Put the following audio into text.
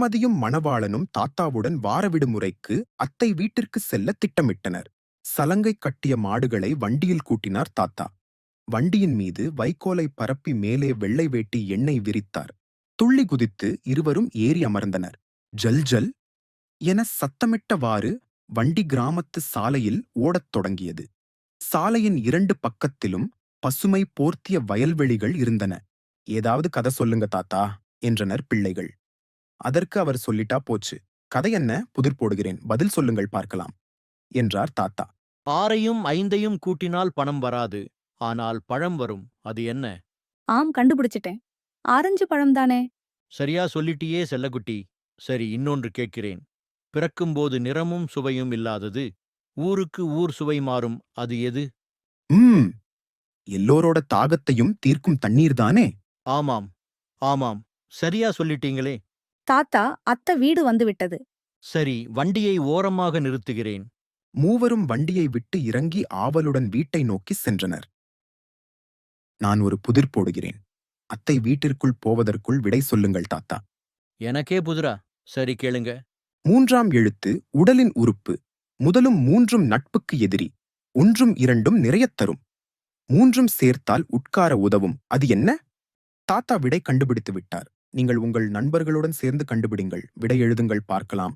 சுமதியும் மணவாளனும் தாத்தாவுடன் வார விடுமுறைக்கு அத்தை வீட்டிற்கு செல்ல திட்டமிட்டனர். சலங்கை கட்டிய மாடுகளை வண்டியில் கூட்டினார் தாத்தா. வண்டியின் மீது வைக்கோலை பரப்பி மேலே வெள்ளை வேட்டி எண்ணெய் விரித்தார். துள்ளி குதித்து இருவரும் ஏறி அமர்ந்தனர். ஜல் ஜல் என சத்தமிட்டவாறு வண்டி கிராமத்து சாலையில் ஓடத் தொடங்கியது. சாலையின் 2 பக்கத்திலும் பசுமை போர்த்திய வயல்வெளிகள் இருந்தன. ஏதாவது கதை சொல்லுங்க தாத்தா என்றனர் பிள்ளைகள். அதற்கு அவர் சொல்லிட்டா போச்சு. கதை என்ன, புதிர் போடுகிறேன், பதில் சொல்லுங்கள் பார்க்கலாம் என்றார் தாத்தா. 6ஐயும் 5ஐயும் கூட்டினால் பணம் வராது, ஆனால் பழம் வரும். அது என்ன? ஆம், கண்டுபிடிச்சிட்டேன். ஆரஞ்சு பழம்தானே? சரியா சொல்லிட்டியே செல்லக்குட்டி. சரி, இன்னொன்று கேட்கிறேன். பிறக்கும்போது நிறமும் சுவையும் இல்லாதது, ஊருக்கு ஊர் சுவை மாறும். அது எது? ம் எல்லோரோட தாகத்தையும் தீர்க்கும் தண்ணீர்தானே? ஆமாம், ஆமாம், சரியா சொல்லிட்டீங்களே. தாத்தா, அத்தை வீடு வந்துவிட்டது. சரி, வண்டியை ஓரமாக நிறுத்துகிறேன். மூவரும் வண்டியை விட்டு இறங்கி ஆவலுடன் வீட்டை நோக்கி சென்றனர். நான் ஒரு புதிர் போடுகிறேன். அத்தை வீட்டிற்குள் போவதற்குள் விடை சொல்லுங்கள் தாத்தா. எனக்கே புதிரா? சரி, கேளுங்க. 3ஆம் எழுத்து உடலின் உறுப்பு. முதலும் 3ம் நட்புக்கு எதிரி. 1ம் 2ம் நிறையத் தரும். 3ம் சேர்த்தால் உட்கார உதவும். அது என்ன? தாத்தா விடை கண்டுபிடித்து விட்டார். நீங்கள் உங்கள் நண்பர்களுடன் சேர்ந்து கண்டுபிடிங்கள். விடை எழுதுங்கள் பார்க்கலாம்